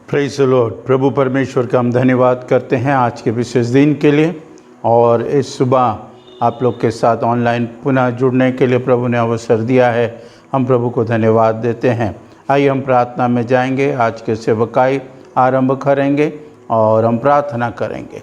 Praise the Lord. प्रभु परमेश्वर का हम धन्यवाद करते हैं आज के विशेष दिन के लिए, और इस सुबह आप लोग के साथ ऑनलाइन पुनः जुड़ने के लिए प्रभु ने अवसर दिया है। हम प्रभु को धन्यवाद देते हैं। आइए हम प्रार्थना में जाएंगे, आज के सेवकाई आरंभ करेंगे और हम प्रार्थना करेंगे।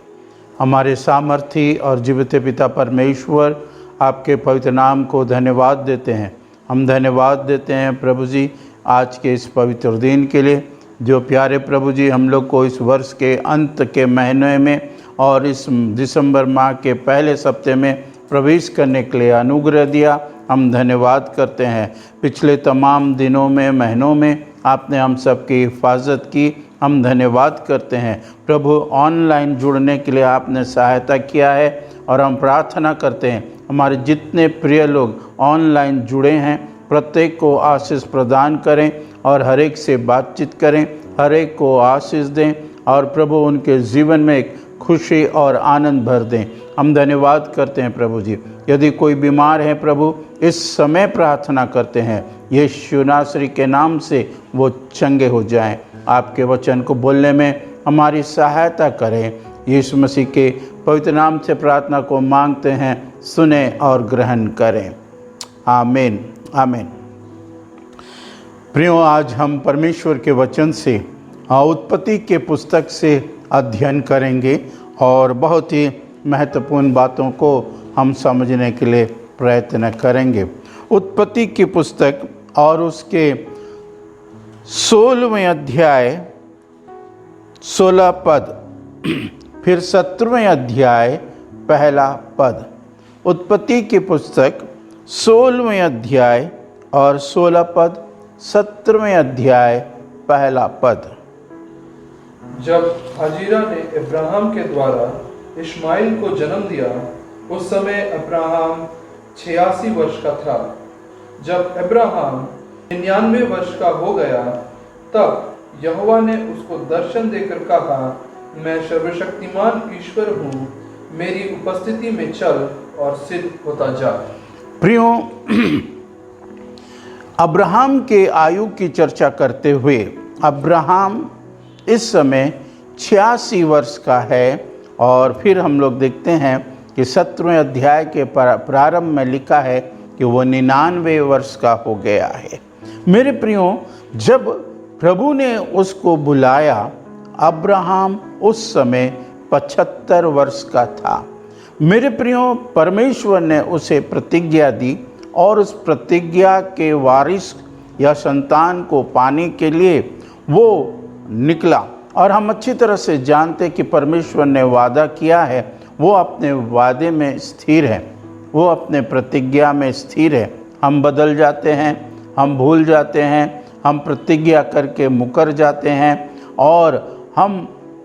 हमारे सामर्थी और जीवित पिता परमेश्वर, आपके पवित्र नाम को धन्यवाद देते हैं। हम धन्यवाद देते हैं प्रभु जी आज के इस पवित्र दिन के लिए, जो प्यारे प्रभु जी हम लोग को इस वर्ष के अंत के महीने में और इस दिसंबर माह के पहले सप्ताह में प्रवेश करने के लिए अनुग्रह दिया। हम धन्यवाद करते हैं। पिछले तमाम दिनों में, महीनों में आपने हम सबकी हिफाजत की। हम धन्यवाद करते हैं प्रभु, ऑनलाइन जुड़ने के लिए आपने सहायता किया है, और हम प्रार्थना करते हैं हमारे जितने प्रिय लोग ऑनलाइन जुड़े हैं प्रत्येक को आशीष प्रदान करें और हर एक से बातचीत करें, हर एक को आशीष दें, और प्रभु उनके जीवन में एक खुशी और आनंद भर दें। हम धन्यवाद करते हैं प्रभु जी। यदि कोई बीमार है प्रभु, इस समय प्रार्थना करते हैं यीशु नासरी के नाम से वो चंगे हो जाएं। आपके वचन को बोलने में हमारी सहायता करें। यीशु मसीह के पवित्र नाम से प्रार्थना को मांगते हैं, सुने और ग्रहण करें। आमीन आमीन। प्रियो, आज हम परमेश्वर के वचन से उत्पत्ति के पुस्तक से अध्ययन करेंगे और बहुत ही महत्वपूर्ण बातों को हम समझने के लिए प्रयत्न करेंगे। उत्पत्ति की पुस्तक और उसके 16वें अध्याय 16 पद, फिर 17वें अध्याय पहला पद। उत्पत्ति की पुस्तक 16वें अध्याय और 16 पद, 17वें अध्याय पहला पद। जब हाजिरा ने अब्राहम के द्वारा इश्माइल को जन्म दिया, उस समय अब्राहम 86 वर्ष का था। जब अब्राहम 99 वर्ष का हो गया, तब यहोवा ने उसको दर्शन देकर कहा, मैं सर्वशक्तिमान ईश्वर हूँ, मेरी उपस्थिति में चल और सिद्ध होता जा। प्रियो, अब्राहम के आयु की चर्चा करते हुए, अब्राहम इस समय 86 वर्ष का है, और फिर हम लोग देखते हैं कि 17वें अध्याय के प्रारंभ में लिखा है कि वो 99 वर्ष का हो गया है। मेरे प्रियो, जब प्रभु ने उसको बुलाया, अब्राहम उस समय 75 वर्ष का था। मेरे प्रियो, परमेश्वर ने उसे प्रतिज्ञा दी, और उस प्रतिज्ञा के वारिस या संतान को पाने के लिए वो निकला। और हम अच्छी तरह से जानते कि परमेश्वर ने वादा किया है, वो अपने वादे में स्थिर है, वो अपने प्रतिज्ञा में स्थिर है। हम बदल जाते हैं, हम भूल जाते हैं, हम प्रतिज्ञा करके मुकर जाते हैं, और हम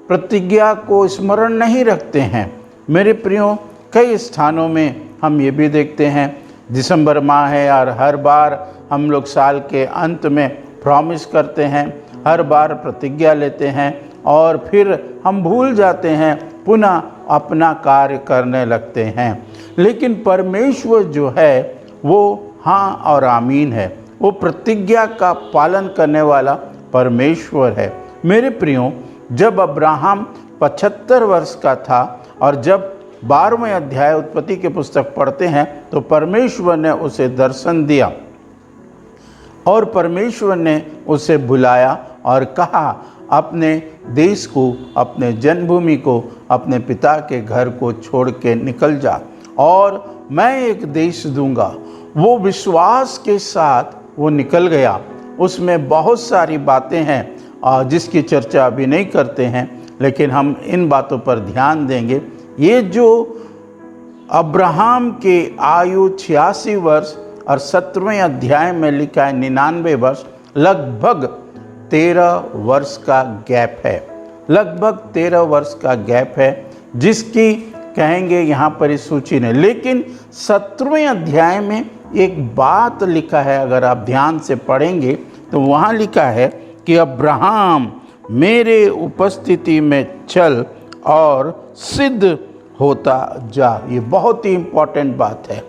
प्रतिज्ञा को स्मरण नहीं रखते हैं। मेरे प्रियो, कई स्थानों में हम ये भी देखते हैं, दिसंबर माह है और हर बार हम लोग साल के अंत में प्रॉमिस करते हैं, हर बार प्रतिज्ञा लेते हैं, और फिर हम भूल जाते हैं, पुनः अपना कार्य करने लगते हैं। लेकिन परमेश्वर जो है वो हाँ और आमीन है, वो प्रतिज्ञा का पालन करने वाला परमेश्वर है। मेरे प्रियो, जब अब्राहम 75 वर्ष का था, और जब 12वें अध्याय उत्पत्ति के पुस्तक पढ़ते हैं तो परमेश्वर ने उसे दर्शन दिया और परमेश्वर ने उसे बुलाया और कहा, अपने देश को, अपने जन्मभूमि को, अपने पिता के घर को छोड़ के निकल जा और मैं एक देश दूंगा। वो विश्वास के साथ वो निकल गया। उसमें बहुत सारी बातें हैं जिसकी चर्चा अभी नहीं करते हैं, लेकिन हम इन बातों पर ध्यान देंगे। ये जो अब्राहम के आयु 86 वर्ष और 17वें अध्याय में लिखा है 99 वर्ष, लगभग 13 वर्ष का गैप है। लगभग 13 वर्ष का गैप है जिसकी कहेंगे यहाँ पर इस सूची ने। लेकिन 17वें अध्याय में एक बात लिखा है, अगर आप ध्यान से पढ़ेंगे तो वहाँ लिखा है कि अब्राहम मेरे उपस्थिति में चल और सिद्ध होता जा। ये बहुत ही इम्पोर्टेंट बात है।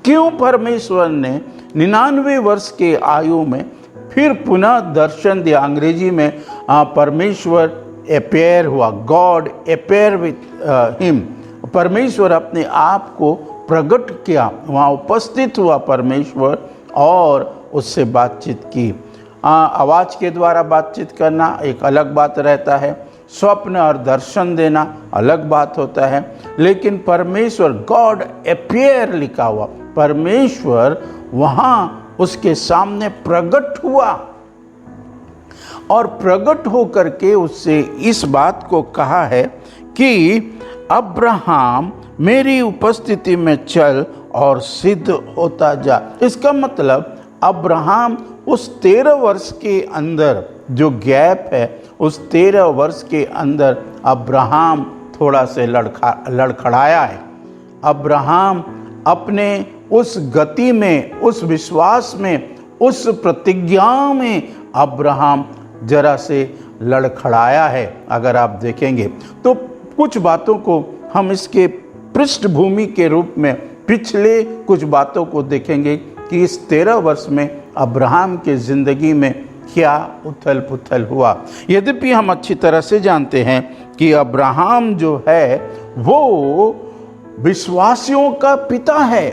क्यों परमेश्वर ने 99 वर्ष के आयु में फिर पुनः दर्शन दिया? अंग्रेजी में परमेश्वर अपीयर हुआ, गॉड अपीयर विथ हिम। परमेश्वर अपने आप को प्रकट किया, वहाँ उपस्थित हुआ परमेश्वर और उससे बातचीत की। आवाज़ के द्वारा बातचीत करना एक अलग बात रहता है, स्वप्न और दर्शन देना अलग बात होता है। लेकिन परमेश्वर, गॉड अपीयर लिखा हुआ, परमेश्वर वहाँ उसके सामने प्रकट हुआ और प्रकट होकर के उससे इस बात को कहा है कि अब्राहम मेरी उपस्थिति में चल और सिद्ध होता जा। इसका मतलब अब्राहम उस 13 वर्ष के अंदर जो गैप है, उस 13 वर्ष के अंदर अब्राहम थोड़ा से लड़खड़ाया है। अब्राहम अपने उस गति में, उस विश्वास में, उस प्रतिज्ञा में अब्राहम जरा से लड़खड़ाया है। अगर आप देखेंगे तो कुछ बातों को हम इसके पृष्ठभूमि के रूप में पिछले कुछ बातों को देखेंगे कि इस 13 वर्ष में अब्राहम के ज़िंदगी में क्या उथल पुथल हुआ। यद्यपि हम अच्छी तरह से जानते हैं कि अब्राहम जो है वो विश्वासियों का पिता है।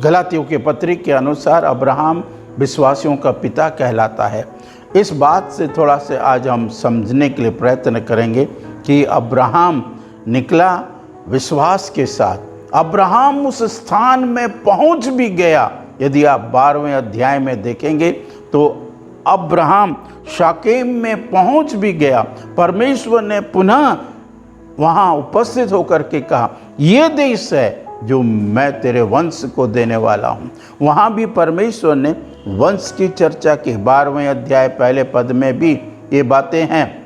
गलातियों के पत्री के अनुसार अब्राहम विश्वासियों का पिता कहलाता है। इस बात से थोड़ा से आज हम समझने के लिए प्रयत्न करेंगे कि अब्राहम निकला विश्वास के साथ। अब्राहम उस स्थान में पहुंच भी गया। यदि आप 12वें अध्याय में देखेंगे तो अब्राहम शाकेम में पहुंच भी गया। परमेश्वर ने पुनः वहां उपस्थित होकर के कहा, ये देश है जो मैं तेरे वंश को देने वाला हूं। वहां भी परमेश्वर ने वंश की चर्चा की। 12वें अध्याय पहले पद में भी ये बातें हैं।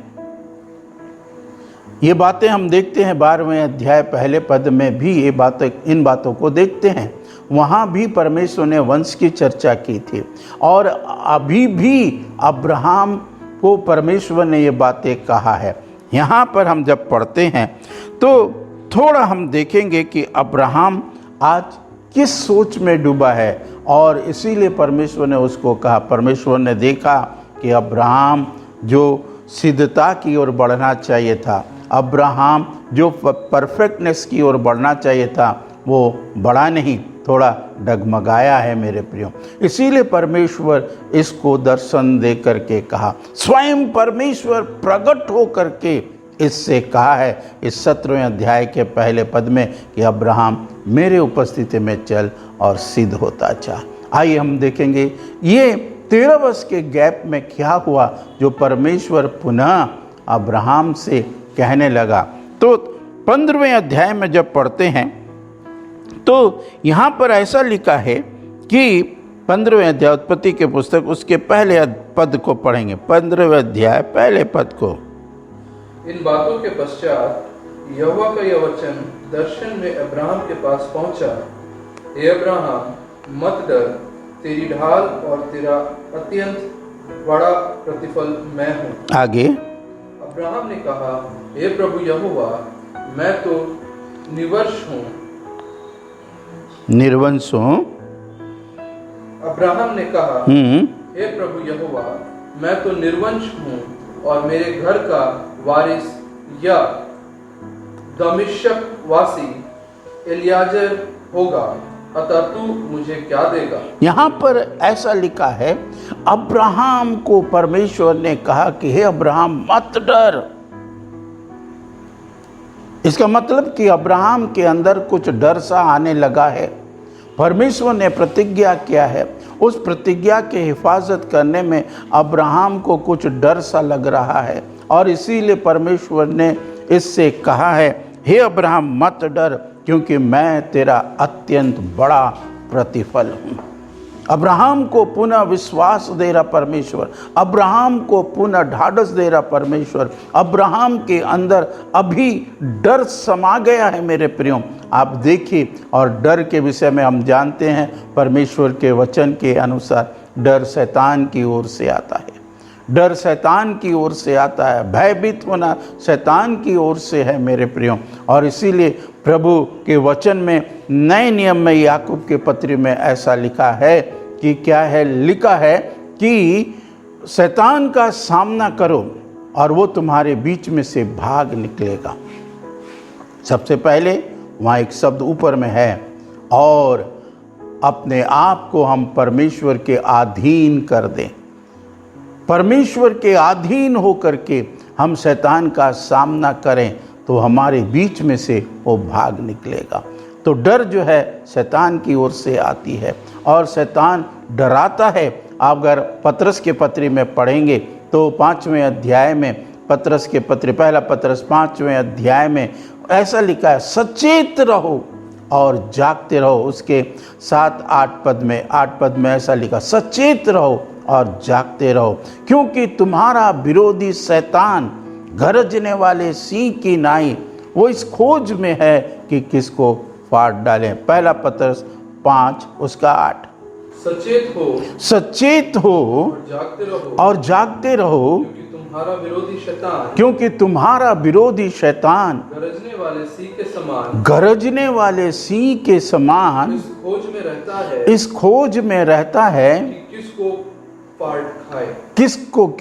ये बातें हम देखते हैं 12वें अध्याय पहले पद में भी ये बातें, इन बातों को देखते हैं। वहाँ भी परमेश्वर ने वंश की चर्चा की थी और अभी भी अब्राहम को परमेश्वर ने ये बातें कहा है। यहाँ पर हम जब पढ़ते हैं तो थोड़ा हम देखेंगे कि अब्राहम आज किस सोच में डूबा है और इसीलिए परमेश्वर ने उसको कहा। परमेश्वर ने देखा कि अब्राहम जो सिद्धता की ओर बढ़ना चाहिए था, अब्राहम जो परफेक्टनेस की ओर बढ़ना चाहिए था, वो बढ़ा नहीं, थोड़ा डगमगाया है मेरे प्रियो। इसीलिए परमेश्वर इसको दर्शन दे करके कहा। स्वयं परमेश्वर प्रकट हो करके इससे कहा है इस 17वें अध्याय के पहले पद में कि अब्राहम मेरे उपस्थिति में चल और सिद्ध होता जा। आइए हम देखेंगे ये 13 वर्ष के गैप में क्या हुआ जो परमेश्वर पुनः अब्राहम से कहने लगा। तो 15वें अध्याय में जब पढ़ते हैं तो यहाँ पर ऐसा लिखा है कि 15वें अध्याय उत्पत्ति के पुस्तक उसके पहले पद को पढ़ेंगे। 15वें अध्याय पहले पद को। इन बातों के पश्चात यहोवा का यह वचन दर्शन में अब्राहम के पास पहुंचा, हे अब्राहम, मत डर, तेरी ढाल और तेरा अत्यंत बड़ा प्रतिफल मैं हूँ। आगे अब्राहम ने कहा, हे प्रभु यहोवा, मैं तो निवर्ष हूँ। निर्वंश हूँ। अब्राहम ने कहा, हे प्रभु यहोवा, मैं तो निर्वंश हूँ और मेरे घर का वारिस या दमिश्क वासी एलियाजर होगा, अतः तू मुझे क्या देगा? यहाँ पर ऐसा लिखा है, अब्राहम को परमेश्वर ने कहा कि हे अब्राहम मत डर। इसका मतलब कि अब्राहम के अंदर कुछ डर सा आने लगा है। परमेश्वर ने प्रतिज्ञा किया है, उस प्रतिज्ञा की हिफाजत करने में अब्राहम को कुछ डर सा लग रहा है, और इसीलिए परमेश्वर ने इससे कहा है, हे अब्राहम मत डर, क्योंकि मैं तेरा अत्यंत बड़ा प्रतिफल हूँ। अब्राहम को पुनः विश्वास दे रहा परमेश्वर, अब्राहम को पुनः ढाढ़स दे रहा परमेश्वर। अब्राहम के अंदर अभी डर समा गया है मेरे प्रियो, आप देखिए। और डर के विषय में हम जानते हैं, परमेश्वर के वचन के अनुसार डर शैतान की ओर से आता है, डर शैतान की ओर से आता है, भयभीत होना शैतान की ओर से है मेरे प्रियो। और इसीलिए प्रभु के वचन में नए नियम में याकूब के पत्री में ऐसा लिखा है कि क्या है, लिखा है कि शैतान का सामना करो और वो तुम्हारे बीच में से भाग निकलेगा। सबसे पहले वहाँ एक शब्द ऊपर में है, और अपने आप को हम परमेश्वर के अधीन कर दें। परमेश्वर के अधीन होकर के हम शैतान का सामना करें तो हमारे बीच में से वो भाग निकलेगा। तो डर जो है शैतान की ओर से आती है, और शैतान डराता है। आप अगर पतरस के पत्री में पढ़ेंगे तो 5वें अध्याय में, पतरस के पत्र पहला पतरस 5वें अध्याय में ऐसा लिखा है, सचेत रहो और जागते रहो। उसके 7-8 पद में ऐसा लिखा, सचेत रहो और जागते रहो, क्योंकि तुम्हारा विरोधी शैतान गरजने वाले सिंह की नाई वो इस खोज में है कि किसको फाड़ डालें। पहला पतरस 5 उसका 8। सचेत हो और जागते रहो, क्योंकि तुम्हारा विरोधी शैतान गरजने वाले सिंह के समान इस खोज में रहता है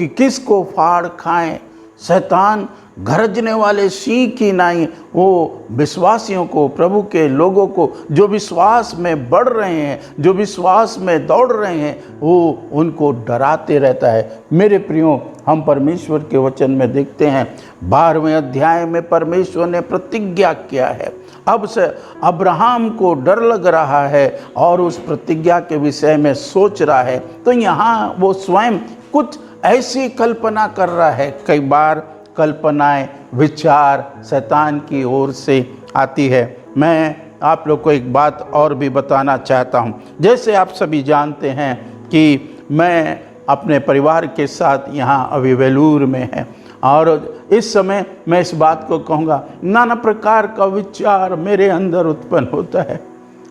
किसको फाड़ खाए। शैतान गरजने वाले सिंह की नाई वो विश्वासियों को, प्रभु के लोगों को जो विश्वास में बढ़ रहे हैं, जो विश्वास में दौड़ रहे हैं, वो उनको डराते रहता है। मेरे प्रियो, हम परमेश्वर के वचन में देखते हैं 12वें अध्याय में परमेश्वर ने प्रतिज्ञा किया है। अब से अब्राहम को डर लग रहा है और उस प्रतिज्ञा के विषय में सोच रहा है, तो यहाँ वो स्वयं कुछ ऐसी कल्पना कर रहा है। कई बार कल्पनाएं, विचार शैतान की ओर से आती है। मैं आप लोग को एक बात और भी बताना चाहता हूँ। जैसे आप सभी जानते हैं कि मैं अपने परिवार के साथ यहाँ अभी वेलूर में है, और इस समय मैं इस बात को कहूँगा, नाना प्रकार का विचार मेरे अंदर उत्पन्न होता है।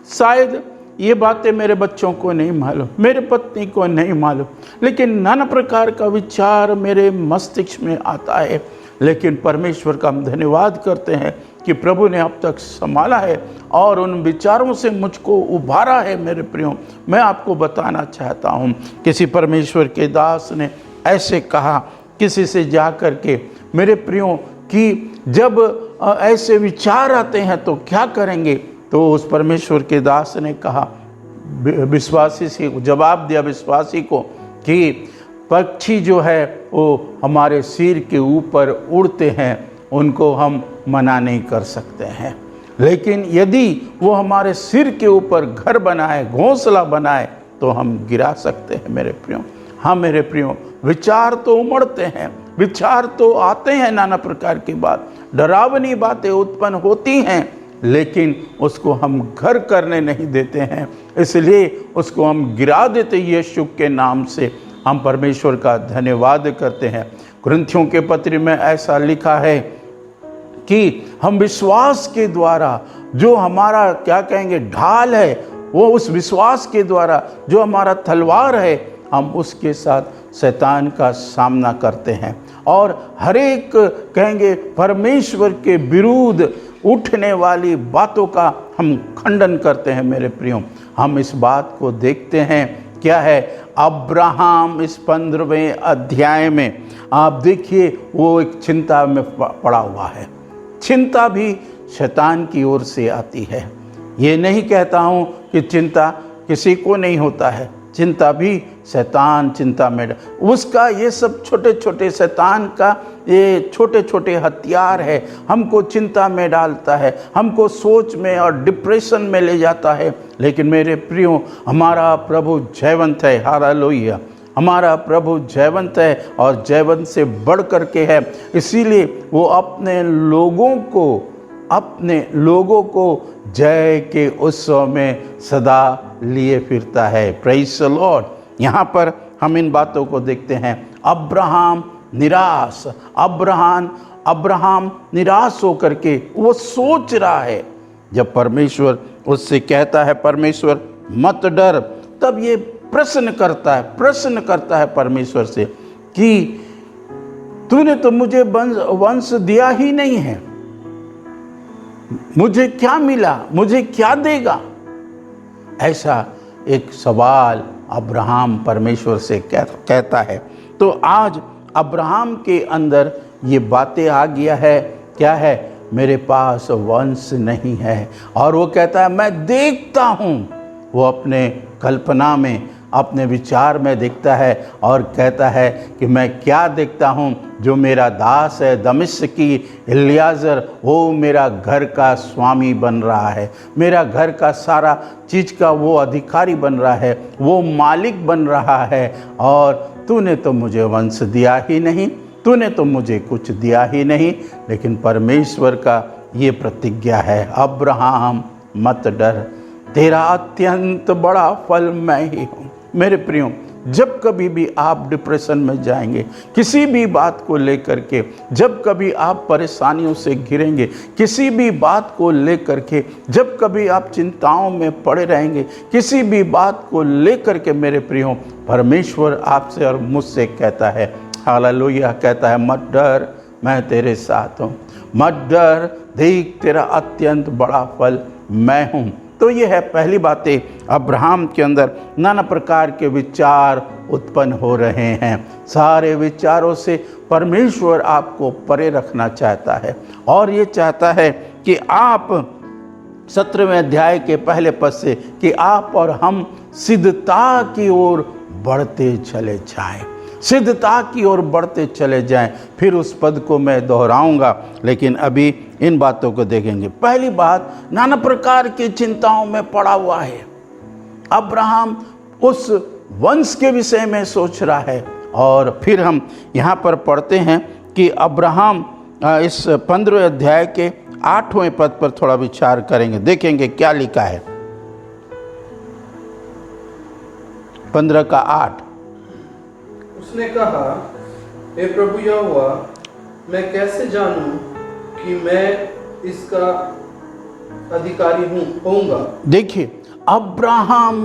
शायद ये बातें मेरे बच्चों को नहीं मालूम, मेरे पत्नी को नहीं मालूम, लेकिन नाना प्रकार का विचार मेरे मस्तिष्क में आता है। लेकिन परमेश्वर का हम धन्यवाद करते हैं कि प्रभु ने अब तक संभाला है और उन विचारों से मुझको उभारा है। मेरे प्रियो, मैं आपको बताना चाहता हूँ, किसी परमेश्वर के दास ने ऐसे कहा किसी से जा कर के, मेरे प्रियो, कि जब ऐसे विचार आते हैं तो क्या करेंगे? तो उस परमेश्वर के दास ने कहा, विश्वासी से जवाब दिया विश्वासी को कि पक्षी जो है वो हमारे सिर के ऊपर उड़ते हैं, उनको हम मना नहीं कर सकते हैं, लेकिन यदि वो हमारे सिर के ऊपर घर बनाए, घोंसला बनाए, तो हम गिरा सकते हैं। मेरे प्रियो, हाँ मेरे प्रियो, विचार तो उमड़ते हैं, विचार तो आते हैं, नाना प्रकार की बात, डरावनी बातें उत्पन्न होती हैं, लेकिन उसको हम घर करने नहीं देते हैं, इसलिए उसको हम गिरा देते यीशु के नाम से। हम परमेश्वर का धन्यवाद करते हैं। कुरिन्थियों के पत्र में ऐसा लिखा है कि हम विश्वास के द्वारा जो हमारा क्या कहेंगे ढाल है, वो उस विश्वास के द्वारा जो हमारा तलवार है, हम उसके साथ शैतान का सामना करते हैं और हर एक कहेंगे परमेश्वर के विरुद्ध उठने वाली बातों का हम खंडन करते हैं। मेरे प्रियो, हम इस बात को देखते हैं, क्या है, अब्राहम इस 15वें अध्याय में आप देखिए वो एक चिंता में पड़ा हुआ है। चिंता भी शैतान की ओर से आती है। ये नहीं कहता हूँ कि चिंता किसी को नहीं होता है, चिंता भी शैतान चिंता में, उसका ये सब छोटे छोटे शैतान का ये छोटे छोटे हथियार है, हमको चिंता में डालता है, हमको सोच में और डिप्रेशन में ले जाता है। लेकिन मेरे प्रियो, हमारा प्रभु जयवंत है, हालेलुया। हमारा प्रभु जयवंत है और जयवंत से बढ़ कर के है, इसीलिए वो अपने लोगों को जय के उत्सव में सदा लिए फिरता है। Praise the Lord. यहाँ पर हम इन बातों को देखते हैं। अब्राहम निराश होकर के वो सोच रहा है, जब परमेश्वर उससे कहता है परमेश्वर मत डर, तब ये प्रश्न करता है परमेश्वर से कि तूने तो मुझे वंश दिया ही नहीं है, मुझे क्या मिला, मुझे क्या देगा? ऐसा एक सवाल अब्राहम परमेश्वर से कहता है। तो आज अब्राहम के अंदर ये बातें आ गया है, क्या है? मेरे पास वंश नहीं है। और वो कहता है मैं देखता हूँ, वो अपने कल्पना में, अपने विचार में देखता है और कहता है कि मैं क्या देखता हूँ, जो मेरा दास है दमिश्की इलियाजर, वो मेरा घर का स्वामी बन रहा है, मेरा घर का सारा चीज़ का वो अधिकारी बन रहा है, वो मालिक बन रहा है। और तूने तो मुझे वंश दिया ही नहीं, तूने तो मुझे कुछ दिया ही नहीं। लेकिन परमेश्वर का ये प्रतिज्ञा है, अब्राहम मत डर, तेरा अत्यंत बड़ा फल मैं ही हूँ। मेरे प्रियो, जब कभी भी आप डिप्रेशन में जाएंगे, किसी भी बात को लेकर के, जब कभी आप परेशानियों से घिरेंगे, किसी भी बात को लेकर के, जब कभी आप चिंताओं में पड़े रहेंगे, किसी भी बात को लेकर के, मेरे प्रियो, परमेश्वर आपसे और मुझसे कहता है, हालेलुया, कहता है मत डर, मैं तेरे साथ हूँ, मत डर, देख तेरा अत्यंत बड़ा फल मैं हूँ। तो ये है पहली बातें, अब्राहम के अंदर नाना प्रकार के विचार उत्पन्न हो रहे हैं। सारे विचारों से परमेश्वर आपको परे रखना चाहता है और ये चाहता है कि आप 17वें अध्याय के पहले पद से कि आप और हम सिद्धता की ओर बढ़ते चले जाएं, सिद्धता की ओर बढ़ते चले जाएं। फिर उस पद को मैं दोहराऊंगा, लेकिन अभी इन बातों को देखेंगे। पहली बात, नाना प्रकार की चिंताओं में पड़ा हुआ है अब्राहम, उस वंश के विषय में सोच रहा है। और फिर हम यहाँ पर पढ़ते हैं कि अब्राहम इस 15वें अध्याय के 8वें पद पर थोड़ा विचार करेंगे, देखेंगे क्या लिखा है। 15 का 8। उसने कहा, हे प्रभु यहोवा, मैं कैसे जानूं कि मैं इसका अधिकारी होऊंगा? देखिए, अब्राहम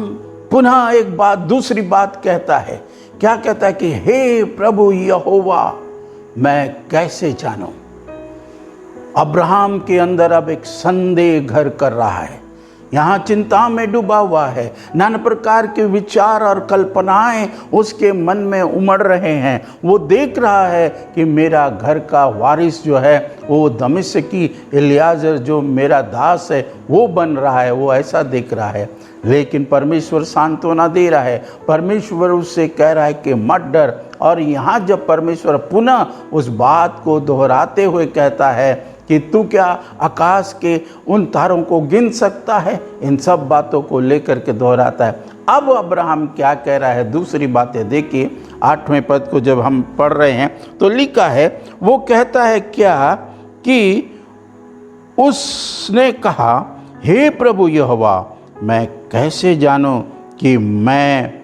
पुनः एक बात, दूसरी बात कहता है। क्या कहता है? कि हे प्रभु यहोवा, मैं कैसे जानूं? अब्राहम के अंदर अब एक संदेह घर कर रहा है, यहाँ चिंता में डूबा हुआ है, नाना प्रकार के विचार और कल्पनाएं उसके मन में उमड़ रहे हैं। वो देख रहा है कि मेरा घर का वारिस जो है वो दमिश्की इलियाजर जो मेरा दास है वो बन रहा है, वो ऐसा देख रहा है। लेकिन परमेश्वर सांत्वना दे रहा है, परमेश्वर उससे कह रहा है कि मत डर। और यहाँ जब परमेश्वर पुनः उस बात को दोहराते हुए कहता है कि तू क्या आकाश के उन तारों को गिन सकता है, इन सब बातों को लेकर के दोहराता है। अब अब्राहम क्या कह रहा है, दूसरी बातें देखिए। 8वें पद को जब हम पढ़ रहे हैं तो लिखा है, वो कहता है क्या कि उसने कहा, हे प्रभु यहोवा, मैं कैसे जानूं कि मैं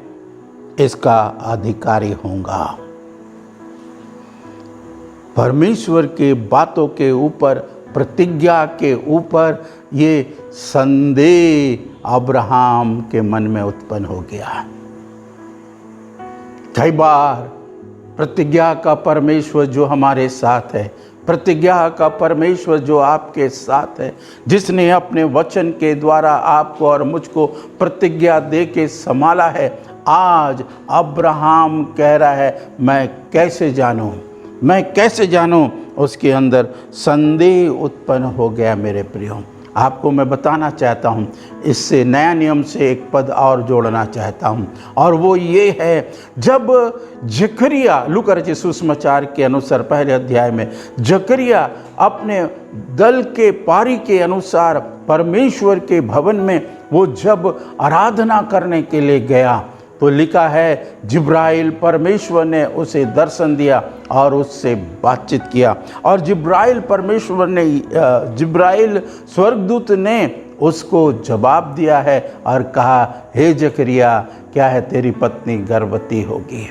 इसका अधिकारी होऊंगा? परमेश्वर के बातों के ऊपर, प्रतिज्ञा के ऊपर ये संदेह अब्राहम के मन में उत्पन्न हो गया। कई बार प्रतिज्ञा का परमेश्वर जो हमारे साथ है, प्रतिज्ञा का परमेश्वर जो आपके साथ है, जिसने अपने वचन के द्वारा आपको और मुझको प्रतिज्ञा दे के संभाला है, आज अब्राहम कह रहा है मैं कैसे जानूं, मैं कैसे जानूं? उसके अंदर संदेह उत्पन्न हो गया। मेरे प्रियो, आपको मैं बताना चाहता हूँ, इससे नया नियम से एक पद और जोड़ना चाहता हूँ, और वो ये है, जब जकरिया, लूका रचित सुसमाचार के अनुसार पहले अध्याय में जकरिया अपने दल के पारी के अनुसार परमेश्वर के भवन में वो जब आराधना करने के लिए गया, तो लिखा है जिब्राइल परमेश्वर ने उसे दर्शन दिया और उससे बातचीत किया, और जिब्राइल स्वर्गदूत ने उसको जवाब दिया है और कहा, हे जकरिया, क्या है, तेरी पत्नी गर्भवती होगी।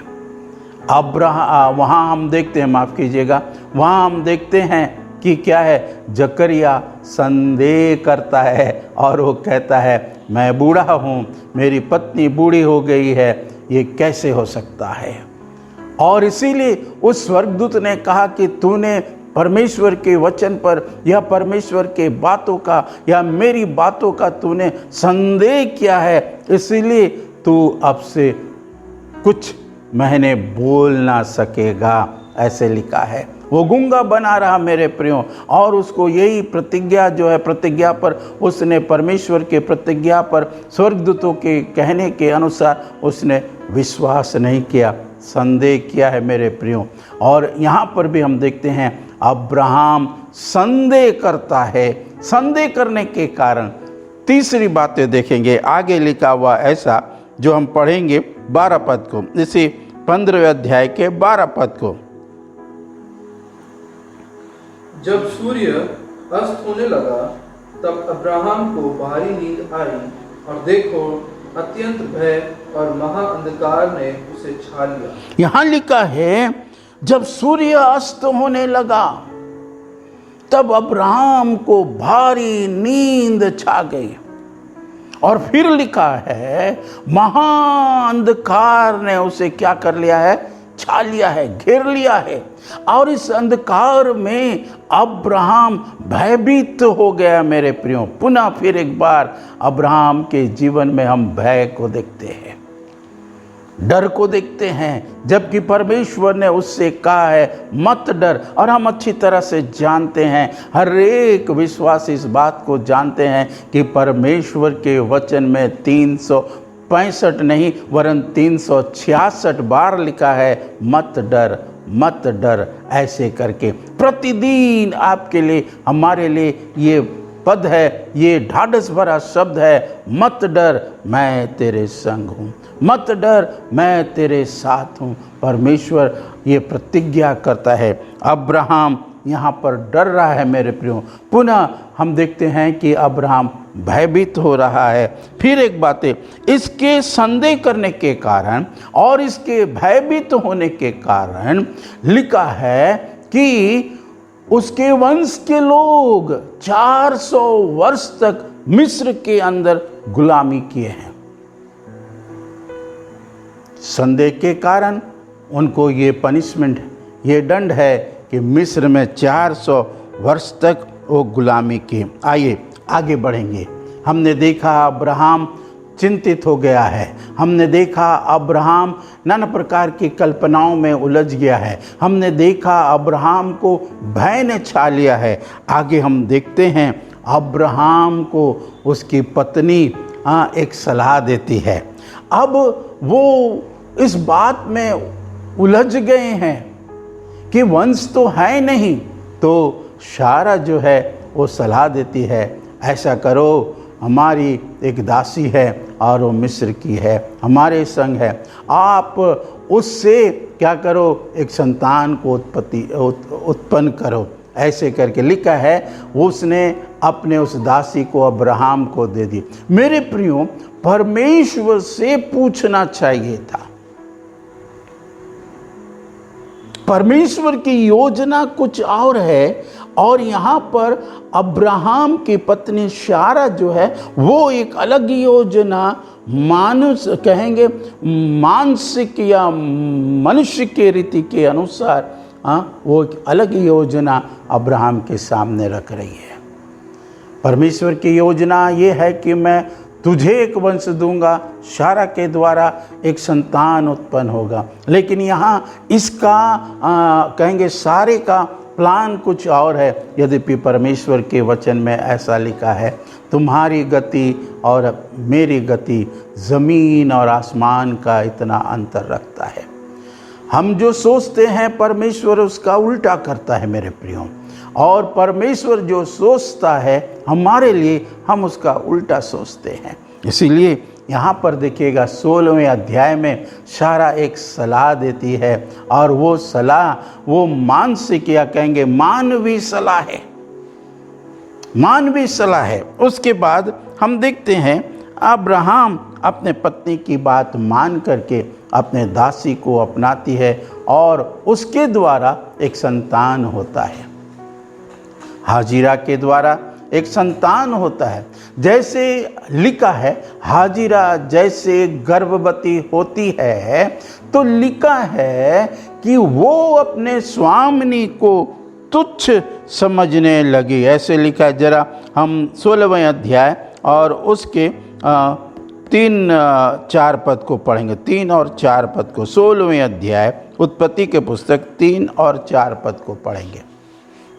वहाँ हम देखते हैं, माफ़ कीजिएगा, वहाँ हम देखते हैं कि क्या है, जकरिया संदेह करता है और वो कहता है, मैं बूढ़ा हूँ, मेरी पत्नी बूढ़ी हो गई है, ये कैसे हो सकता है। और इसीलिए उस स्वर्गदूत ने कहा कि तूने परमेश्वर के वचन पर या परमेश्वर के बातों का या मेरी बातों का तूने संदेह किया है, इसीलिए तू अब से कुछ महीने बोल ना सकेगा, ऐसे लिखा है। वो गूंगा बना रहा मेरे प्रियो, और उसको यही प्रतिज्ञा जो है, प्रतिज्ञा पर उसने परमेश्वर के प्रतिज्ञा पर स्वर्गदूतों के कहने के अनुसार उसने विश्वास नहीं किया, संदेह किया है मेरे प्रियो। और यहाँ पर भी हम देखते हैं अब्राहम संदेह करता है। संदेह करने के कारण तीसरी बातें देखेंगे, आगे लिखा हुआ ऐसा जो हम पढ़ेंगे 12 पद को, इसी 15वें अध्याय के 12 पद को। जब सूर्य अस्त होने लगा तब अब्राहम को भारी नींद आई, और देखो अत्यंत भय और महा अंधकार ने उसे छा लिया। यहाँ लिखा है जब सूर्य अस्त होने लगा तब अब्राहम को भारी नींद छा गई, और फिर लिखा है महा अंधकार ने उसे क्या कर लिया है, छा लिया है, घेर लिया है। और इस अंधकार में अब्राहम भयभीत हो गया मेरे प्रियो। पुनः फिर एक बार अब्राहम के जीवन में हम भय को देखते हैं, डर को देखते हैं, जबकि परमेश्वर ने उससे कहा है मत डर। और हम अच्छी तरह से जानते हैं, हर एक विश्वासी इस बात को जानते हैं कि परमेश्वर के वचन में 365 नहीं वरन 366 बार लिखा है मत डर, मत डर, ऐसे करके प्रतिदिन आपके लिए, हमारे लिए ये पद है, ये ढाढ़स भरा शब्द है, मत डर मैं तेरे संग हूँ, मत डर मैं तेरे साथ हूँ। परमेश्वर ये प्रतिज्ञा करता है। अब्राहम यहाँ पर डर रहा है मेरे प्रियो। पुनः हम देखते हैं कि अब्राहम भयभीत हो रहा है। फिर एक बात है, इसके संदेह करने के कारण और इसके भयभीत होने के कारण लिखा है कि उसके वंश के लोग 400 वर्ष तक मिस्र के अंदर गुलामी किए हैं। संदेह के कारण उनको ये पनिशमेंट, ये दंड है कि मिस्र में 400 वर्ष तक वो गुलामी की। आइए आगे बढ़ेंगे। हमने देखा अब्राहम चिंतित हो गया है, हमने देखा अब्राहम नाना प्रकार की कल्पनाओं में उलझ गया है, हमने देखा अब्राहम को भय ने छा लिया है। आगे हम देखते हैं अब्राहम को उसकी पत्नी एक सलाह देती है। अब वो इस बात में उलझ गए हैं कि वंश तो है नहीं, तो सारा जो है वो सलाह देती है, ऐसा करो, हमारी एक दासी है और वो मिस्र की है, हमारे संग है, आप उससे क्या करो, एक संतान को उत्पन्न करो। ऐसे करके लिखा है उसने अपने उस दासी को अब्राहम को दे दी। मेरे प्रियो, परमेश्वर से पूछना चाहिए था। परमेश्वर की योजना कुछ और है, और यहाँ पर अब्राहम की पत्नी सारा जो है वो एक अलग योजना, मानुष कहेंगे मानसिक या मनुष्य के रीति के अनुसार वो एक अलग योजना अब्राहम के सामने रख रही है। परमेश्वर की योजना ये है कि मैं तुझे एक वंश दूंगा, सारा के द्वारा एक संतान उत्पन्न होगा। लेकिन यहाँ इसका कहेंगे सारे का प्लान कुछ और है। यद्यपि परमेश्वर के वचन में ऐसा लिखा है, तुम्हारी गति और मेरी गति ज़मीन और आसमान का इतना अंतर रखता है। हम जो सोचते हैं परमेश्वर उसका उल्टा करता है मेरे प्रियो, और परमेश्वर जो सोचता है हमारे लिए हम उसका उल्टा सोचते हैं। इसीलिए यहाँ पर देखिएगा 16वें अध्याय में सारा एक सलाह देती है, और वो सलाह वो मानसिक या कहेंगे मानवीय सलाह है, मानवीय सलाह है। उसके बाद हम देखते हैं अब्राहम अपने पत्नी की बात मान करके अपने दासी को अपनाती है और उसके द्वारा एक संतान होता है। हाजिरा के द्वारा एक संतान होता है। जैसे लिखा है, हाजिरा जैसे गर्भवती होती है तो लिखा है कि वो अपने स्वामिनी को तुच्छ समझने लगी। ऐसे लिखा है, जरा हम 16वें अध्याय और उसके 3-4 पद को पढ़ेंगे। 3 और 4 पद को, 16वें अध्याय उत्पत्ति के पुस्तक 3 और 4 पद को पढ़ेंगे।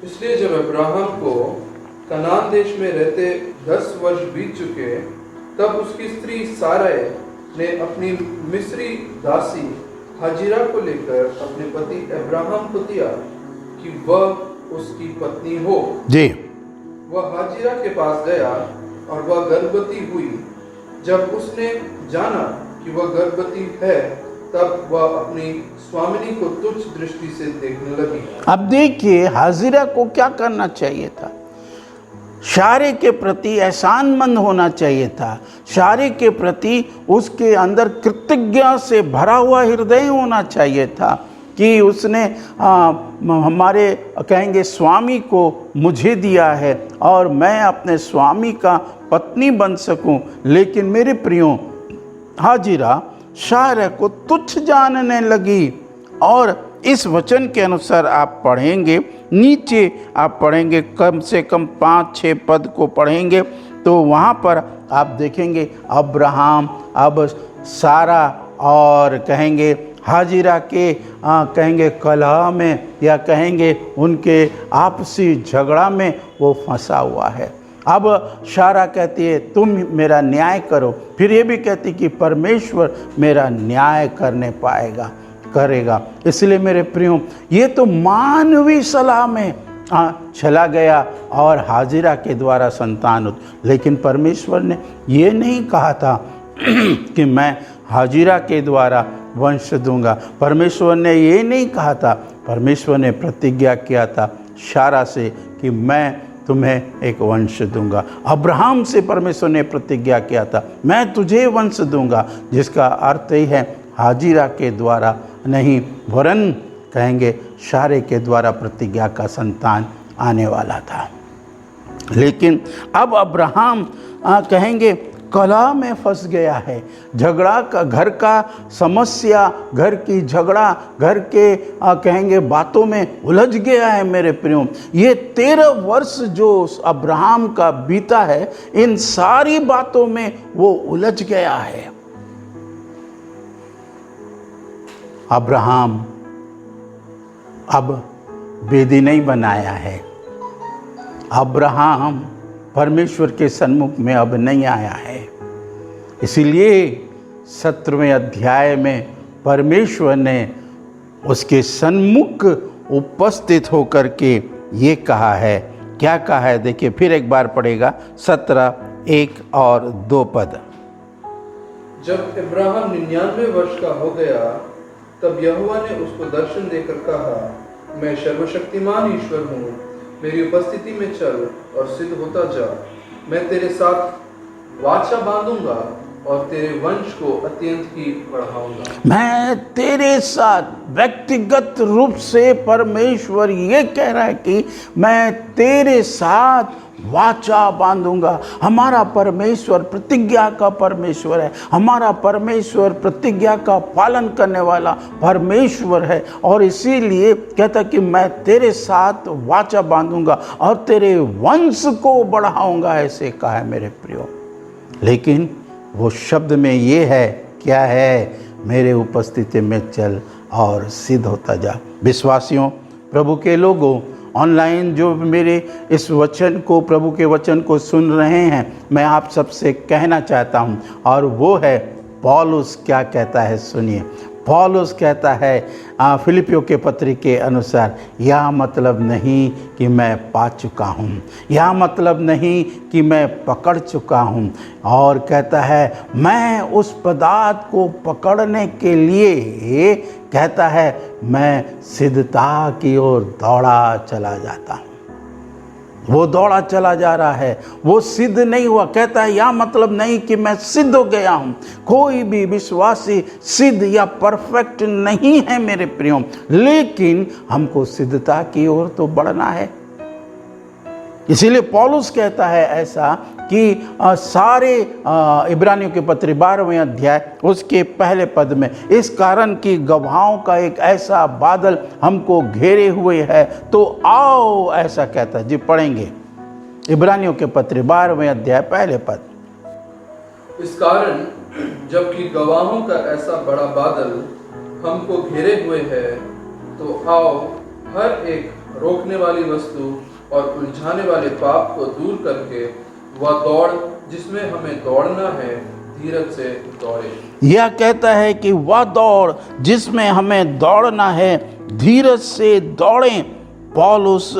इसलिए जब अब्राहम को कनान देश में रहते 10 वर्ष बीत चुके, तब उसकी स्त्री सारै ने अपनी मिस्री दासी हाजिरा को लेकर अपने पति अब्राहम को दिया कि वह उसकी पत्नी हो जी। वह हाजिरा के पास गया और वह गर्भवती हुई। जब उसने जाना कि वह गर्भवती है, तब वह अपनी स्वामिनी को तुच्छ दृष्टि से देखने लगी। अब देखिए हाजिरा को क्या करना चाहिए था। सारे के प्रति एहसानमंद होना चाहिए था। सारे के प्रति उसके अंदर कृतज्ञता से भरा हुआ हृदय होना चाहिए था कि उसने हमारे कहेंगे स्वामी को मुझे दिया है और मैं अपने स्वामी का पत्नी बन सकूं। लेकिन मेरे प्रियो, हाजिरा सारे को तुच्छ जानने लगी। और इस वचन के अनुसार आप पढ़ेंगे, नीचे आप पढ़ेंगे, कम से कम 5-6 पद को पढ़ेंगे तो वहाँ पर आप देखेंगे अब्राहम अब सारा और कहेंगे हाजिरा के कहेंगे कलह में या कहेंगे उनके आपसी झगड़ा में वो फंसा हुआ है। अब सारा कहती है तुम मेरा न्याय करो, फिर ये भी कहती कि परमेश्वर मेरा न्याय करने करेगा। इसलिए मेरे प्रियो, ये तो मानवीय सलाह में चला गया और हाजिरा के द्वारा संतान लेकिन परमेश्वर ने ये नहीं कहा था कि मैं हाजिरा के द्वारा वंश दूंगा। परमेश्वर ने ये नहीं कहा था। परमेश्वर ने प्रतिज्ञा किया था सारा से कि मैं तुम्हें एक वंश दूंगा। अब्राहम से परमेश्वर ने प्रतिज्ञा किया था मैं तुझे वंश दूंगा, जिसका अर्थ ही है हाजिरा के द्वारा नहीं, वरन कहेंगे सारे के द्वारा प्रतिज्ञा का संतान आने वाला था। लेकिन अब अब्राहम कहेंगे कलह में फंस गया है। झगड़ा का, घर का समस्या, घर की झगड़ा, घर के कहेंगे बातों में उलझ गया है मेरे प्रियो। ये 13 वर्ष जो अब्राहम का बीता है, इन सारी बातों में वो उलझ गया है। अब्राहम अब वेदी नहीं बनाया है। अब्राहम परमेश्वर के सन्मुख में अब नहीं आया है। इसीलिए 17वें अध्याय में परमेश्वर ने उसके सन्मुख उपस्थित होकर के ये कहा है। क्या कहा है देखिए, फिर एक बार पढ़ेगा 17:1 और 2 पद। जब इब्राहिम 99 वर्ष का हो गया, तब यहोवा ने उसको दर्शन देकर कहा, मैं सर्वशक्तिमान ईश्वर हूँ, मेरी उपस्थिति में चल और सिद्ध होता जा। मैं तेरे साथ वाचा बांधूंगा और तेरे वंश को अत्यंत ही बढ़ाऊंगा। मैं तेरे साथ, व्यक्तिगत रूप से परमेश्वर ये कह रहा है कि मैं तेरे साथ वाचा बांधूंगा। हमारा परमेश्वर प्रतिज्ञा का परमेश्वर है। हमारा परमेश्वर प्रतिज्ञा का पालन करने वाला परमेश्वर है और इसीलिए कहता कि मैं तेरे साथ वाचा बांधूंगा और तेरे वंश को बढ़ाऊंगा, ऐसे कहा है मेरे प्रियो। लेकिन वो शब्द में ये है, क्या है, मेरे उपस्थिति में चल और सिद्ध होता जा। विश्वासियों, प्रभु के लोगों, ऑनलाइन जो मेरे इस वचन को, प्रभु के वचन को सुन रहे हैं, मैं आप सबसे कहना चाहता हूँ, और वो है पौलुस क्या कहता है। सुनिए, पौलुस कहता है फिलिपियों के पत्री के अनुसार, यह मतलब नहीं कि मैं पा चुका हूँ, यह मतलब नहीं कि मैं पकड़ चुका हूँ, और कहता है मैं उस पदार्थ को पकड़ने के लिए, कहता है मैं सिद्धता की ओर दौड़ा चला जाता हूँ। वो दौड़ा चला जा रहा है, वो सिद्ध नहीं हुआ। कहता है यह मतलब नहीं कि मैं सिद्ध हो गया हूँ। कोई भी विश्वासी सिद्ध या परफेक्ट नहीं है मेरे प्रियो, लेकिन हमको सिद्धता की ओर तो बढ़ना है। इसीलिए पौलुस कहता है ऐसा कि सारे इब्रानियों के पत्र 12वें अध्याय उसके पहले पद में, इस कारण कि गवाहों का एक ऐसा बादल हमको घेरे हुए है, तो आओ, ऐसा कहता है। जी पढ़ेंगे इब्रानियों के पत्र 12वें अध्याय पहले पद। इस कारण जबकि गवाहों का ऐसा बड़ा बादल हमको घेरे हुए है, तो आओ हर एक रोकने वाली वस्तु और उलझाने वाले पाप को दूर करके वह दौड़ जिसमें हमें दौड़ना है, धीरज से दौड़े। यह कहता है कि वह दौड़ जिसमें हमें दौड़ना है, धीरज से दौड़ें। पौलुस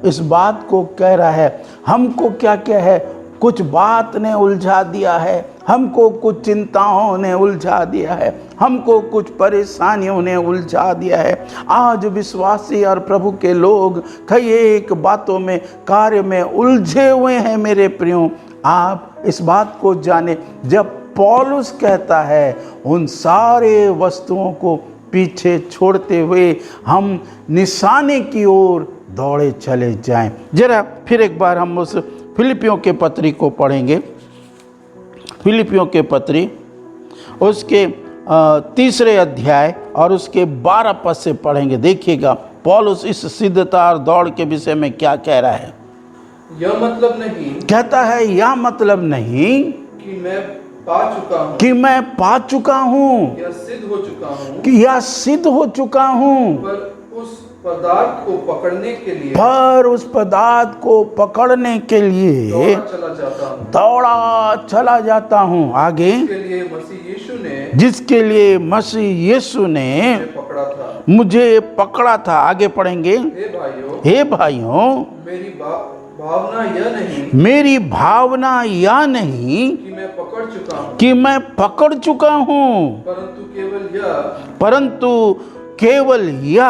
इस बात को कह रहा है। हमको क्या क्या है, कुछ बात ने उलझा दिया है, हमको कुछ चिंताओं ने उलझा दिया है, हमको कुछ परेशानियों ने उलझा दिया है। आज विश्वासी और प्रभु के लोग कई एक बातों में, कार्य में उलझे हुए हैं मेरे प्रियो। आप इस बात को जाने, जब पौलुस कहता है उन सारे वस्तुओं को पीछे छोड़ते हुए हम निशाने की ओर दौड़े चले जाएं। जरा फिर एक बार हम उस फिलिपियों के पत्री को पढ़ेंगे। फिलिपियों के पत्री उसके 3 अध्याय और उसके 12 पद से पढ़ेंगे। देखिएगा पौलुस इस सिद्धता और दौड़ के विषय में क्या कह रहा है। यह मतलब नहीं, कहता है यह मतलब नहीं कि मैं पा चुका हूँ, कि मैं पा चुका हूँ, या सिद्ध हो चुका हूँ, कि यह सिद्ध हो चुका हूँ, पर उस पदार्थ को पकड़ने के लिए, पर उस पदार्थ को पकड़ने के लिए दौड़ा चला जाता हूँ, दौड़ा चला जाता हूँ। आगे, जिसके लिए मसीह यीशु ने मुझे पकड़ा था। आगे पढ़ेंगे। हे भाइयों, मेरी भावना यह नहीं कि मैं पकड़ चुका हूँ, परंतु केवल यह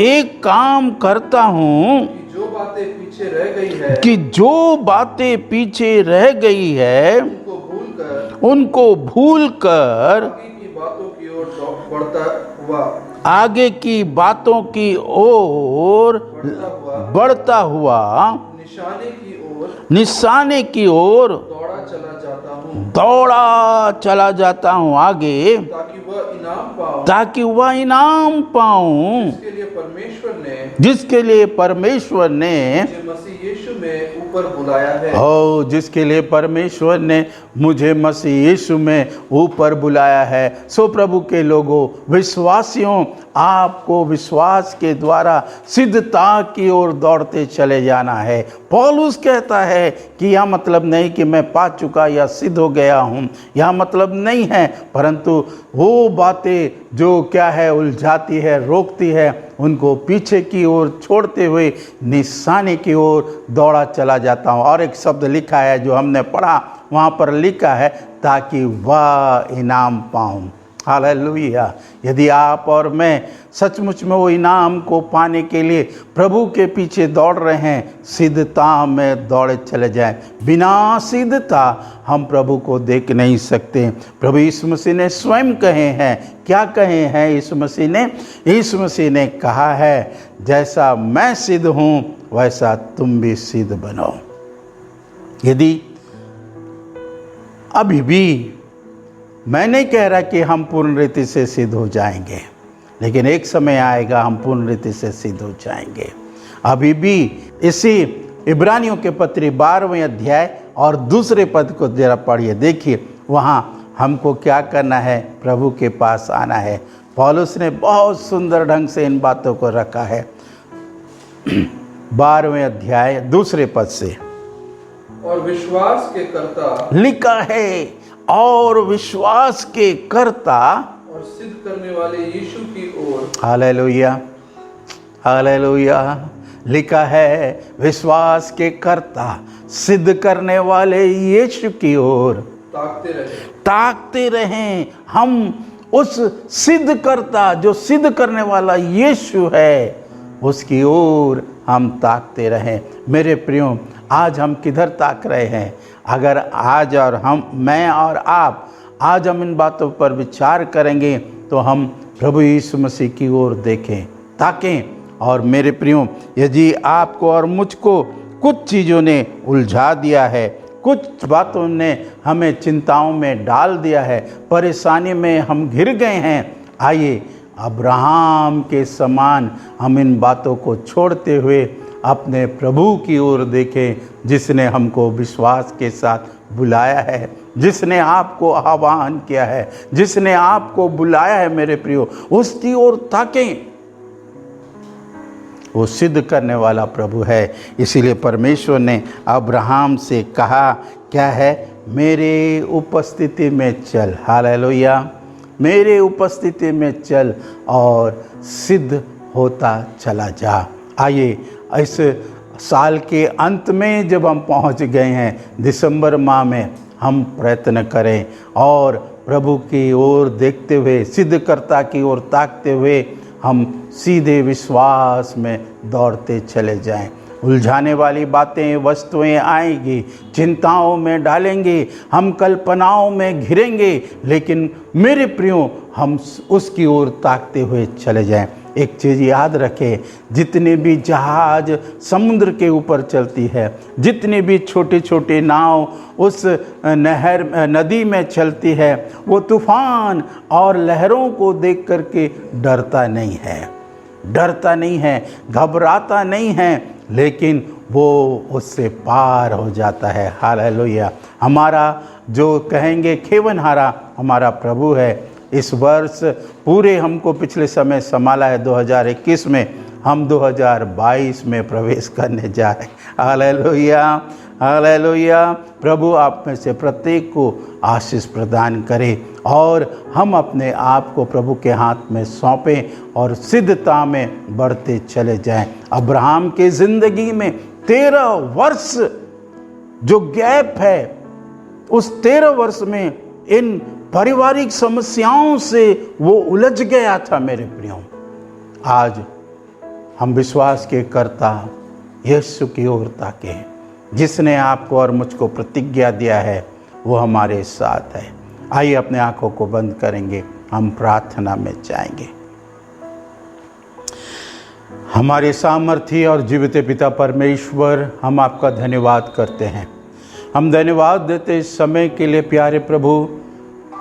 एक काम करता हूँ कि जो बातें पीछे रह गई है, कि जो बातें पीछे रह गई है उनको भूलकर आगे की बातों की ओर बढ़ता हुआ निशाने की ओर दौड़ा चला जाता हूँ। आगे, ताकि वह इनाम पाऊं जिसके लिए परमेश्वर ने मसीह यीशु में ऊपर बुलाया है। हो, जिसके लिए परमेश्वर ने मुझे मसीह यीशु में ऊपर बुलाया है। सो प्रभु के लोगों, विश्वासियों, आपको विश्वास के द्वारा सिद्धता की ओर दौड़ते चले जाना है। पौलुस कहता है कि यह मतलब नहीं कि मैं पा चुका या सिद्ध हो गया हूँ, यह मतलब नहीं है, परंतु वो बातें जो क्या है उलझाती है, रोकती है, उनको पीछे की ओर छोड़ते हुए निशाने की ओर दौड़ा चला जाता हूँ। और एक शब्द लिखा है जो हमने पढ़ा, वहाँ पर लिखा है ताकि वह इनाम पाऊँ। हालेलुया। यदि आप और मैं सचमुच में वो इनाम को पाने के लिए प्रभु के पीछे दौड़ रहे हैं, सिद्धता में दौड़े चले जाएं। बिना सिद्धता हम प्रभु को देख नहीं सकते। प्रभु यीशु मसीह ने स्वयं कहे हैं, क्या कहे हैं यीशु मसीह ने? यीशु मसीह ने कहा है, जैसा मैं सिद्ध हूँ वैसा तुम भी सिद्ध बनो। यदि अभी भी मैं नहीं कह रहा कि हम पूर्ण रीति से सिद्ध हो जाएंगे, लेकिन एक समय आएगा हम पूर्ण रीति से सिद्ध हो जाएंगे। अभी भी इसी इब्रानियों के पत्री 12वें अध्याय और 2 पद को जरा पढ़िए। देखिए वहाँ हमको क्या करना है, प्रभु के पास आना है। पौलुस ने बहुत सुंदर ढंग से इन बातों को रखा है। 12वें अध्याय दूसरे पद से और विश्वास के कर्ता लिखा है, और विश्वास के कर्ता और सिद्ध करने वाले यीशु की ओर हालेलुया, हालेलुया। लिखा है, विश्वास के कर्ता सिद्ध करने वाले यीशु की ओर ताकते रहें। हम उस सिद्ध करता, जो सिद्ध करने वाला यीशु है, उसकी ओर हम ताकते रहें। मेरे प्रियो, आज हम किधर ताक रहे हैं? अगर आज और मैं और आप आज हम इन बातों पर विचार करेंगे तो हम प्रभु यीशु मसीह की ओर देखें, ताकें। और मेरे प्रियो, यदि आपको और मुझको कुछ चीज़ों ने उलझा दिया है, कुछ बातों ने हमें चिंताओं में डाल दिया है, परेशानी में हम घिर गए हैं, आइए अब्राहम के समान हम इन बातों को छोड़ते हुए अपने प्रभु की ओर देखें, जिसने हमको विश्वास के साथ बुलाया है, जिसने आपको आह्वान किया है, जिसने आपको बुलाया है। मेरे प्रियो, उसकी ओर ताकें। वो सिद्ध करने वाला प्रभु है। इसीलिए परमेश्वर ने अब्राहम से कहा, क्या है? मेरे उपस्थिति में चल। हालेलुया, मेरे उपस्थिति में चल और सिद्ध होता चला जा। आइए, इस साल के अंत में जब हम पहुंच गए हैं, दिसंबर माह में, हम प्रयत्न करें और प्रभु की ओर देखते हुए, सिद्धकर्ता की ओर ताकते हुए हम सीधे विश्वास में दौड़ते चले जाएं। उलझाने वाली बातें, वस्तुएं आएंगी, चिंताओं में डालेंगे, हम कल्पनाओं में घिरेंगे, लेकिन मेरे प्रियो, हम उसकी ओर ताकते हुए चले जाएं। एक चीज़ याद रखें, जितने भी जहाज समुद्र के ऊपर चलती है, जितने भी छोटे छोटे नाव उस नदी में चलती है, वो तूफान और लहरों को देख करके डरता नहीं है, डरता नहीं है, घबराता नहीं है, लेकिन वो उससे पार हो जाता है। हालेलुया। हमारा जो कहेंगे खेवनहारा हमारा प्रभु है। इस वर्ष पूरे हमको पिछले समय संभाला है 2021 में, हम 2022 में प्रवेश करने जा रहे हैं। Hallelujah, hallelujah. प्रभु आप में से प्रत्येक को आशीष प्रदान करे और हम अपने आप को प्रभु के हाथ में सौंपें और सिद्धता में बढ़ते चले जाएं। अब्राहम की ज़िंदगी में 13 वर्ष जो गैप है, उस 13 वर्ष में इन पारिवारिक समस्याओं से वो उलझ गया था। मेरे प्रियो, आज हम विश्वास के कर्ता यीशु की ओर ताकें, जिसने आपको और मुझको प्रतिज्ञा दिया है, वो हमारे साथ है। आइए अपने आंखों को बंद करेंगे, हम प्रार्थना में जाएंगे। हमारे सामर्थी और जीवित पिता परमेश्वर, हम आपका धन्यवाद करते हैं। हम धन्यवाद देते इस समय के लिए। प्यारे प्रभु,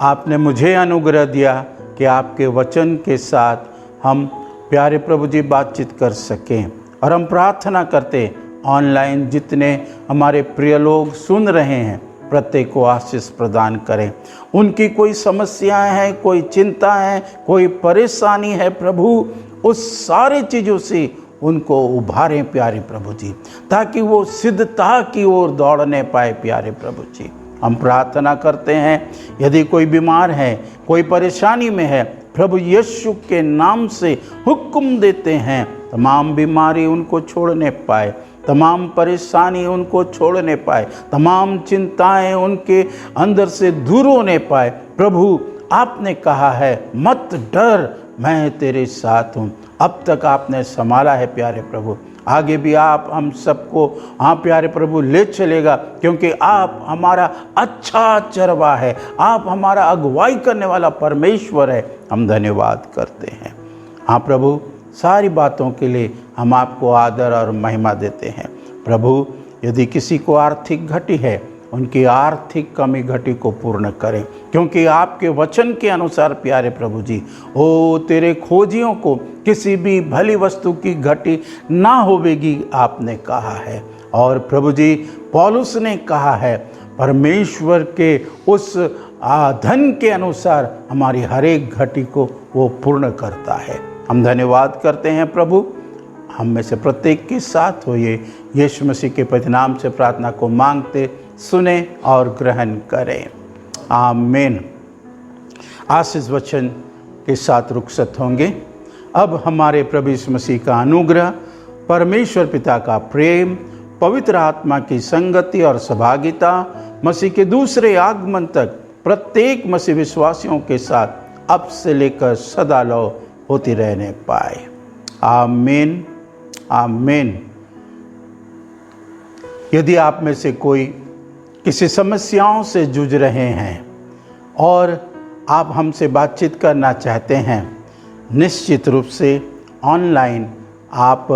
आपने मुझे अनुग्रह दिया कि आपके वचन के साथ हम प्यारे प्रभु जी बातचीत कर सकें। और हम प्रार्थना करते, ऑनलाइन जितने हमारे प्रिय लोग सुन रहे हैं, प्रत्येक को आशीष प्रदान करें। उनकी कोई समस्याएं हैं, कोई चिंता है, कोई परेशानी है, प्रभु उस सारी चीज़ों से उनको उभारें प्यारे प्रभु जी, ताकि वो सिद्धता की ओर दौड़ने पाए। प्यारे प्रभु जी, हम प्रार्थना करते हैं, यदि कोई बीमार है, कोई परेशानी में है, प्रभु यीशु के नाम से हुक्म देते हैं, तमाम बीमारी उनको छोड़ने पाए, तमाम परेशानी उनको छोड़ने पाए, तमाम चिंताएं उनके अंदर से दूर होने पाए। प्रभु, आपने कहा है, मत डर, मैं तेरे साथ हूँ। अब तक आपने संभाला है प्यारे प्रभु, आगे भी आप हम सबको प्यारे प्रभु ले चलेगा, क्योंकि आप हमारा अच्छा चरवा है, आप हमारा अगुवाई करने वाला परमेश्वर है। हम धन्यवाद करते हैं। हाँ प्रभु, सारी बातों के लिए हम आपको आदर और महिमा देते हैं। प्रभु, यदि किसी को आर्थिक घटी है, उनकी आर्थिक कमी घटी को पूर्ण करें, क्योंकि आपके वचन के अनुसार प्यारे प्रभु जी, ओ तेरे खोजियों को किसी भी भली वस्तु की घटी ना होवेगी, आपने कहा है। और प्रभु जी, पौलुस ने कहा है, परमेश्वर के उस धन के अनुसार हमारी हर एक घटी को वो पूर्ण करता है। हम धन्यवाद करते हैं प्रभु, हम में से प्रत्येक के साथ हो। ये यीशु मसीह के पवित्र नाम से प्रार्थना को मांगते, सुने और ग्रहण करें। आमीन। आशीष वचन के साथ रुखसत होंगे। अब हमारे प्रभु यीशु मसीह का अनुग्रह, परमेश्वर पिता का प्रेम, पवित्र आत्मा की संगति और सहभागिता मसीह के दूसरे आगमन तक प्रत्येक मसीह विश्वासियों के साथ अब से लेकर सदा लो होती रहने पाए। आमीन, आमीन। यदि आप में से कोई किसी समस्याओं से जूझ रहे हैं और आप हमसे बातचीत करना चाहते हैं, निश्चित रूप से ऑनलाइन आप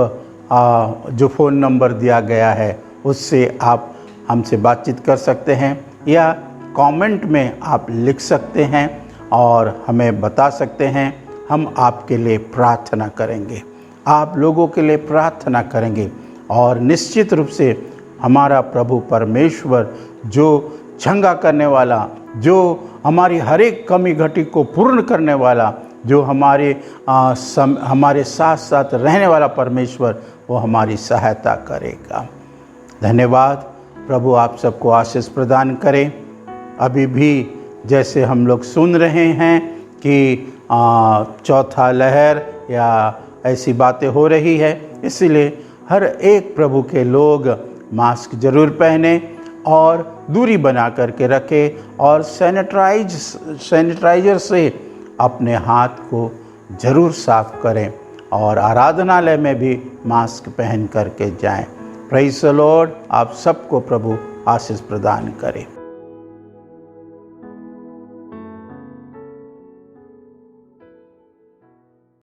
जो फ़ोन नंबर दिया गया है उससे आप हमसे बातचीत कर सकते हैं, या कमेंट में आप लिख सकते हैं और हमें बता सकते हैं। हम आपके लिए प्रार्थना करेंगे, आप लोगों के लिए प्रार्थना करेंगे। और निश्चित रूप से हमारा प्रभु परमेश्वर जो चंगा करने वाला, जो हमारी हर एक कमी घटी को पूर्ण करने वाला, जो हमारे साथ साथ रहने वाला परमेश्वर, वो हमारी सहायता करेगा। धन्यवाद। प्रभु आप सबको आशीष प्रदान करें। अभी भी जैसे हम लोग सुन रहे हैं कि चौथा लहर या ऐसी बातें हो रही है, इसीलिए हर एक प्रभु के लोग मास्क जरूर पहने और दूरी बना करके रखें और सैनिटाइजर से अपने हाथ को जरूर साफ करें और आराधनालय में भी मास्क पहन करके जाएं। Praise the Lord. आप सबको प्रभु आशीष प्रदान करें।